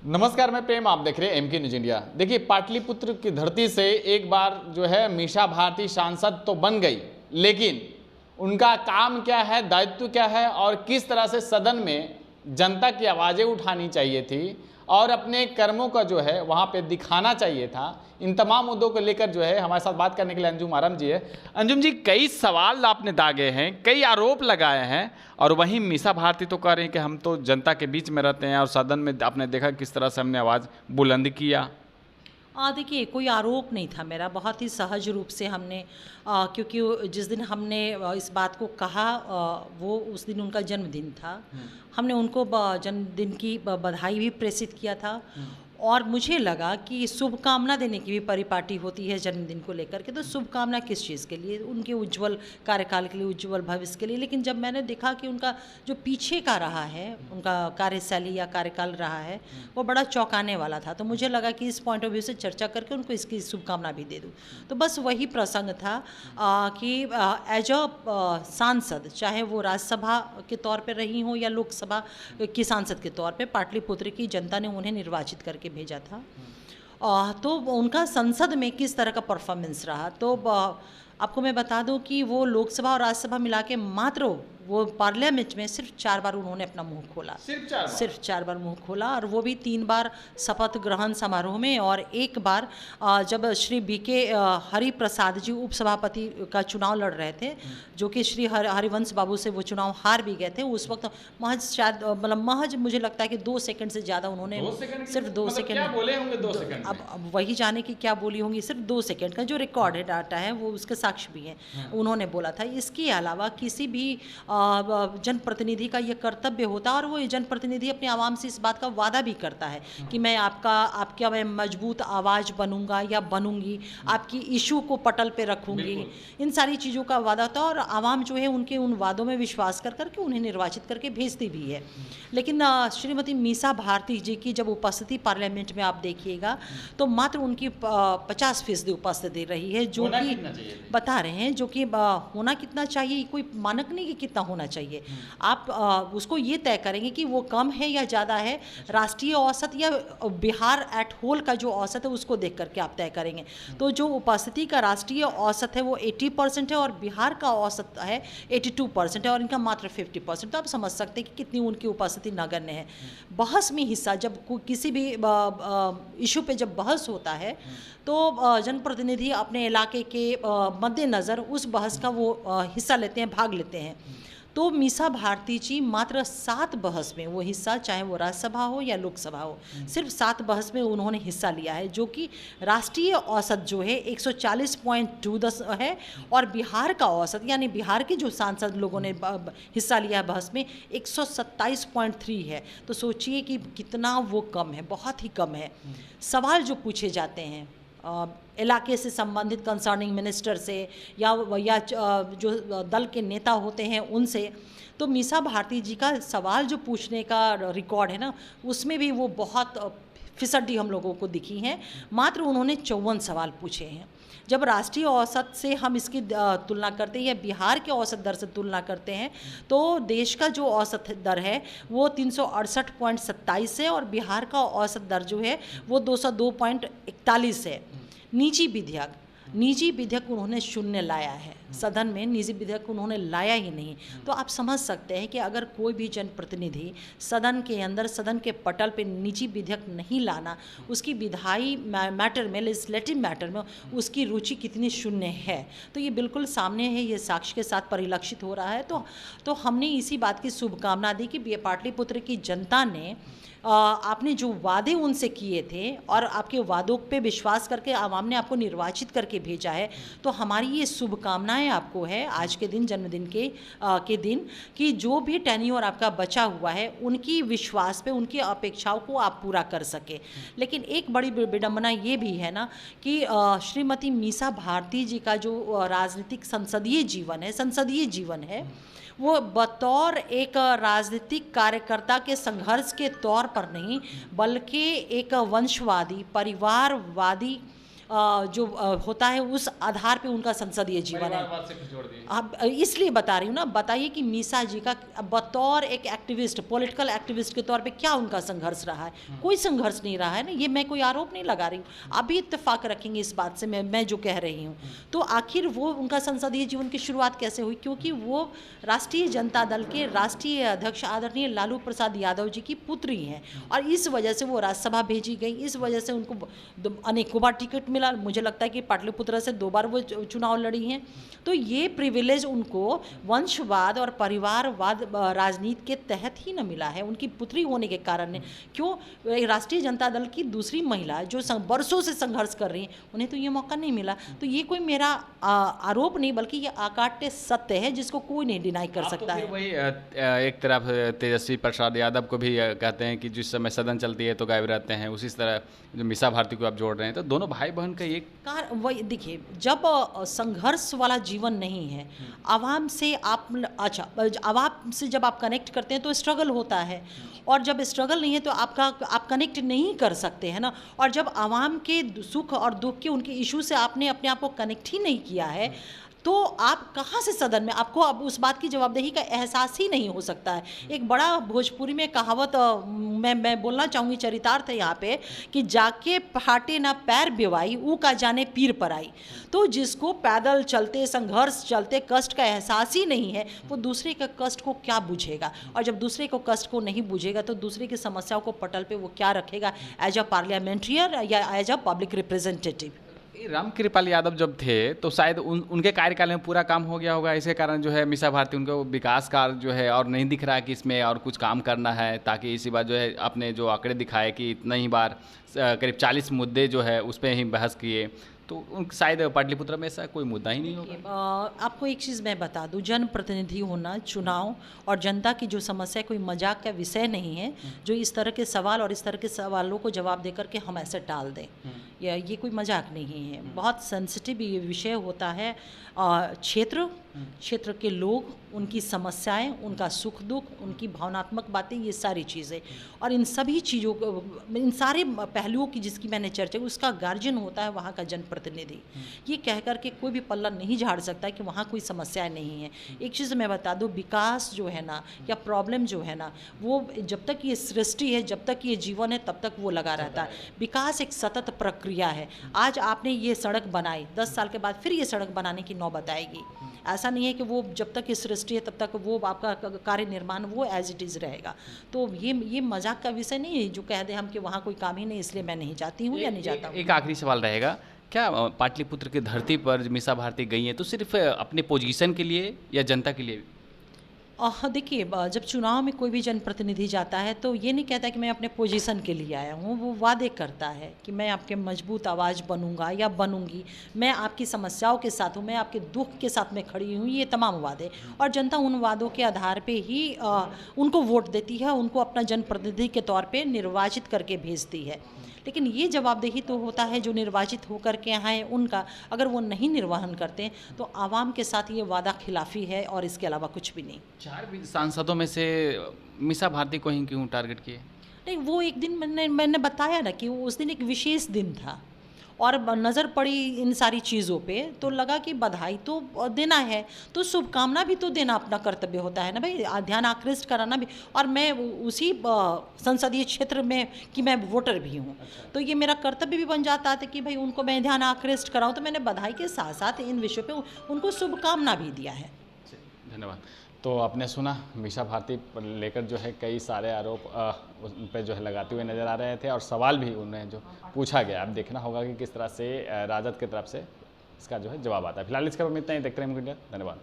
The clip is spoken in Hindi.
नमस्कार, मैं प्रेम, आप देख रहे हैं एमके न्यूज इंडिया। देखिए, पाटलिपुत्र की धरती से एक बार जो है मीसा भारती सांसद तो बन गई, लेकिन उनका काम क्या है, दायित्व क्या है और किस तरह से सदन में जनता की आवाज़ें उठानी चाहिए थी और अपने कर्मों का जो है वहाँ पे दिखाना चाहिए था, इन तमाम मुद्दों को लेकर जो है हमारे साथ बात करने के लिए अंजुम आराम जी है। अंजुम जी, कई सवाल आपने दागे हैं, कई आरोप लगाए हैं और वहीं मीसा भारती तो कह रहे हैं कि हम तो जनता के बीच में रहते हैं और सदन में आपने देखा किस तरह से हमने आवाज़ बुलंद किया। देखिए, कोई आरोप नहीं था मेरा, बहुत ही सहज रूप से हमने क्योंकि जिस दिन हमने इस बात को कहा वो उस दिन उनका जन्मदिन था। हमने उनको जन्मदिन की बधाई भी प्रेषित किया था और मुझे लगा कि शुभकामना देने की भी परिपाटी होती है जन्मदिन को लेकर के। तो शुभकामना किस चीज़ के लिए? उनके उज्जवल कार्यकाल के लिए, उज्जवल भविष्य के लिए। लेकिन जब मैंने देखा कि उनका जो पीछे का रहा है, उनका कार्यशैली या कार्यकाल रहा है, वो बड़ा चौंकाने वाला था, तो मुझे लगा कि इस पॉइंट ऑफ व्यू से चर्चा करके उनको इसकी शुभकामना भी दे दूँ। तो बस वही प्रसंग था कि एज अ सांसद, चाहे वो राज्यसभा के तौर पर रही हों या लोकसभा की सांसद के तौर पर, पाटलिपुत्र की जनता ने उन्हें निर्वाचित करके भेजा था। तो उनका संसद में किस तरह का परफॉर्मेंस रहा, तो आपको मैं बता दूं कि वो लोकसभा और राज्यसभा मिला के मात्र वो पार्लियामेंट में सिर्फ 4 बार उन्होंने अपना मुंह खोला। सिर्फ 4 बार मुंह खोला, और वो भी 3 बार शपथ ग्रहण समारोह में और 1 बार जब श्री बीके हरिप्रसाद जी उपसभापति का चुनाव लड़ रहे थे, जो कि श्री हरिवंश बाबू से वो चुनाव हार भी गए थे। उस वक्त महज शायद महज मुझे लगता है कि 2 सेकंड से ज़्यादा उन्होंने, सिर्फ 2 सेकंड क्या बोले होंगे 2 सेकंड में? अब वही जाने की क्या बोली होंगी। सिर्फ 2 सेकंड का जो रिकॉर्ड है, डाटा है, वो उसके साक्ष्य भी हैं। उन्होंने बोला था। इसके अलावा किसी भी जनप्रतिनिधि का ये कर्तव्य होता है, और वो जनप्रतिनिधि अपने आवाम से इस बात का वादा भी करता है कि मैं आपका मैं मजबूत आवाज़ बनूंगा या बनूंगी, आपकी इशू को पटल पे रखूंगी। इन सारी चीज़ों का वादा होता है और आवाम जो है उनके उन वादों में विश्वास कर करके उन्हें निर्वाचित करके भेजती भी है। लेकिन श्रीमती मीसा भारती जी की जब उपस्थिति पार्लियामेंट में आप देखिएगा तो मात्र उनकी 50% उपस्थिति रही है, जो कि बता रहे हैं, जो कि होना कितना चाहिए कोई मानक नहीं कि कितना होना चाहिए। आप उसको ये तय करेंगे कि वो कम है या ज़्यादा है, राष्ट्रीय औसत या बिहार एट होल का जो औसत है उसको देख करके आप तय करेंगे। तो जो उपस्थिति का राष्ट्रीय औसत है वो 80% है और बिहार का औसत है 82% है और इनका मात्र 50%। तो आप समझ सकते हैं कि कितनी उनकी उपस्थिति नगण्य है। बहस में हिस्सा, जब किसी भी इशू पे जब बहस होता है तो जनप्रतिनिधि अपने इलाके के मद्देनज़र उस बहस का वो हिस्सा लेते हैं, भाग लेते हैं। तो मीसा भारती जी मात्र 7 बहस में वो हिस्सा, चाहे वो राज्यसभा हो या लोकसभा हो, सिर्फ 7 बहस में उन्होंने हिस्सा लिया है, जो कि राष्ट्रीय औसत जो है 140.2 है और बिहार का औसत, यानी बिहार के जो सांसद लोगों ने हिस्सा लिया है बहस में, 127.3 है। तो सोचिए कि कितना वो कम है, बहुत ही कम है। सवाल जो पूछे जाते हैं इलाके से संबंधित, कंसर्निंग मिनिस्टर से या जो दल के नेता होते हैं उनसे, तो मीसा भारती जी का सवाल जो पूछने का रिकॉर्ड है ना, उसमें भी वो बहुत फिसड्डी हम लोगों को दिखी हैं। मात्र उन्होंने 54 सवाल पूछे हैं। जब राष्ट्रीय औसत से हम इसकी तुलना करते हैं या बिहार के औसत दर से तुलना करते हैं तो देश का जो औसत दर है वो 368.27 है और बिहार का औसत दर जो है वो 202.41 है। निजी विधेयक उन्होंने शून्य लाया है सदन में, निजी विधेयक उन्होंने लाया ही नहीं। तो आप समझ सकते हैं कि अगर कोई भी जनप्रतिनिधि सदन के अंदर, सदन के पटल पे निजी विधेयक नहीं लाना, उसकी विधायी मैटर में, लेजिस्लेटिव मैटर में उसकी रुचि कितनी शून्य है, तो ये बिल्कुल सामने है, ये साक्ष्य के साथ परिलक्षित हो रहा है। तो हमने इसी बात की शुभकामना दी कि पाटलिपुत्र की जनता ने आपने जो वादे उनसे किए थे और आपके वादों पे विश्वास करके आवाम ने आपको निर्वाचित करके भेजा है, तो हमारी ये शुभकामनाएं आपको है आज के दिन, जन्मदिन के दिन, कि जो भी टेन्योर आपका बचा हुआ है उनकी विश्वास पे, उनकी अपेक्षाओं को आप पूरा कर सके। लेकिन एक बड़ी विडंबना ये भी है ना कि श्रीमती मीसा भारती जी का जो राजनीतिक संसदीय जीवन है वो बतौर एक राजनीतिक कार्यकर्ता के संघर्ष के तौर पर नहीं, बल्कि एक वंशवादी, परिवारवादी जो होता है उस आधार पे उनका संसदीय जीवन है। परिवारवाद से कुछ जोड़ दिए। अब इसलिए बता रही हूँ ना, बताइए कि मीसा जी का बतौर एक एक्टिविस्ट, पॉलिटिकल एक्टिविस्ट के तौर पे क्या उनका संघर्ष रहा है? कोई संघर्ष नहीं रहा है ना, ये मैं कोई आरोप नहीं लगा रही हूँ। अभी इत्तेफाक रखेंगे इस बात से, मैं जो कह रही हूँ। तो आखिर वो उनका संसदीय जीवन की शुरुआत कैसे हुई? क्योंकि वो राष्ट्रीय जनता दल के राष्ट्रीय अध्यक्ष आदरणीय लालू प्रसाद यादव जी की पुत्री हैं, और इस वजह से वो राज्यसभा भेजी गई। इस वजह से उनको अनेकों बार टिकट मिला। मुझे लगता है कि पाटलिपुत्र से 2 बार वो चुनाव लड़ी हैं। तो ये प्रिविलेज उनको वंशवाद और परिवारवाद राजनीति के तहत ही न मिला है, उनकी पुत्री होने के कारण ने। क्यों? राष्ट्रीय जनता दल की दूसरी महिला जो वर्षों से संघर्ष कर रही हैं, उन्हें तो ये मौका नहीं मिला। तो ये कोई मेरा आरोप नहीं, बल्कि ये अकाट्य सत्य है जिसको कोई नहीं डिनाई कर सकता है। वही एक तरफ तेजस्वी प्रसाद यादव को भी कहते हैं कि जिस समय सदन चलती है तो गायब रहते हैं, उसी तरह जो मीसा भारती को आप जोड़ रहे हैं, तो दोनों भाई बहन का एक वही देखिए, जब संघर्ष वाला जीवन नहीं है, आवाम से आप आवाम से जब आप कनेक्ट करते हैं तो स्ट्रगल होता है, और जब स्ट्रगल नहीं है तो आप कनेक्ट नहीं कर सकते हैं ना। और जब आवाम के सुख और दुख के उनके इशू से आपने अपने आप को कनेक्ट ही नहीं किया है, तो आप कहाँ से सदन में, आपको अब उस बात की जवाबदेही का एहसास ही नहीं हो सकता है। एक बड़ा भोजपुरी में कहावत मैं बोलना चाहूँगी, चरितार्थ है यहाँ पे, कि जाके फाटे ना पैर बेवाई ऊ का जाने पीर पर आई। तो जिसको पैदल चलते, संघर्ष चलते कष्ट का एहसास ही नहीं है, वो दूसरे के कष्ट को क्या बुझेगा? और जब दूसरे को कष्ट को नहीं बुझेगा तो दूसरे की समस्याओं को पटल पे वो क्या रखेगा एज अ पार्लियामेंट्रियन या as a public representative? Ramkripal Yadav जब थे तो शायद उनके कार्यकाल में पूरा काम हो गया होगा, इसके कारण जो है मीसा भारती उनको विकास कार्य जो है और नहीं दिख रहा है कि इसमें और कुछ काम करना है, ताकि इसी बार जो है आपने जो आंकड़े दिखाए कि इतना ही बार करीब 40 मुद्दे जो है उस पर ही बहस किए, तो शायद पाटलिपुत्र में ऐसा कोई मुद्दा ही नहीं होगा। आपको एक चीज़ मैं बता दूं, जनप्रतिनिधि होना, चुनाव और जनता की जो समस्या कोई मजाक का विषय नहीं है, जो इस तरह के सवाल और इस तरह के सवालों को जवाब देकर के हम ऐसे टाल दें, या ये कोई मजाक नहीं है। बहुत सेंसिटिव ये विषय होता है। क्षेत्र के लोग, उनकी समस्याएं, उनका सुख दुख, उनकी भावनात्मक बातें, ये सारी चीज़ें, और इन सभी चीज़ों को, इन सारे पहलुओं की जिसकी मैंने चर्चा की, उसका गार्जियन होता है वहाँ का जनप्रतिनिधि। ये कह कर के कोई भी पल्ला नहीं झाड़ सकता कि वहाँ कोई समस्याएं नहीं है। एक चीज़ मैं बता दूँ, विकास जो है ना, या प्रॉब्लम जो है ना, वो जब तक ये सृष्टि है, जब तक ये जीवन है, तब तक वो लगा रहता है। विकास एक सतत प्रक्रिया है। आज आपने ये सड़क बनाई, 10 साल के बाद फिर ये सड़क बनाने की नौबत आएगी। ऐसा नहीं है कि वो जब तक ये सृष्टि है तब तक वो आपका कार्य निर्माण वो एज इट इज़ रहेगा। तो ये मजाक का विषय नहीं है जो कह दे हम कि वहाँ कोई काम ही नहीं, इसलिए मैं नहीं जाती हूँ या नहीं जाता हूँ। एक आखिरी सवाल रहेगा, क्या पाटलिपुत्र की धरती पर मीसा भारती गई हैं तो सिर्फ अपने पोजीशन के लिए या जनता के लिए? देखिए, जब चुनाव में कोई भी जनप्रतिनिधि जाता है तो ये नहीं कहता कि मैं अपने पोजीशन के लिए आया हूँ, वो वादे करता है कि मैं आपके मजबूत आवाज़ बनूंगा या बनूंगी, मैं आपकी समस्याओं के साथ हूँ, मैं आपके दुख के साथ में खड़ी हूँ, ये तमाम वादे। और जनता उन वादों के आधार पे ही उनको वोट देती है, उनको अपना जनप्रतिनिधि के तौर पे निर्वाचित करके भेजती है। लेकिन ये जवाबदेही तो होता है जो निर्वाचित होकर के आए उनका, अगर वो नहीं निर्वहन करते तो आवाम के साथ ये वादा खिलाफी है और इसके अलावा कुछ भी नहीं। 4 सांसदों में से मीसा भारती को ही क्यों टारगेट किए? नहीं, वो एक दिन मैंने बताया ना कि उस दिन एक विशेष दिन था और नज़र पड़ी इन सारी चीज़ों पे, तो लगा कि बधाई तो देना है, तो शुभकामना भी तो देना अपना कर्तव्य होता है ना भाई, ध्यान आकृष्ट कराना भी। और मैं उसी संसदीय क्षेत्र में कि मैं वोटर भी हूँ, तो ये मेरा कर्तव्य भी बन जाता है कि भाई उनको मैं ध्यान आकृष्ट कराऊँ। तो मैंने बधाई के साथ साथ इन विषयों पे उनको शुभकामना भी दिया है। धन्यवाद। तो आपने सुना, मीसा भारती पर लेकर जो है कई सारे आरोप उन पर जो है लगाते हुए नज़र आ रहे थे और सवाल भी उन्हें जो पूछा गया। अब देखना होगा कि किस तरह से राजद की तरफ से इसका जो है जवाब आता है। फिलहाल इस खबर में इतना ही। देखते रहें इंडिया। धन्यवाद।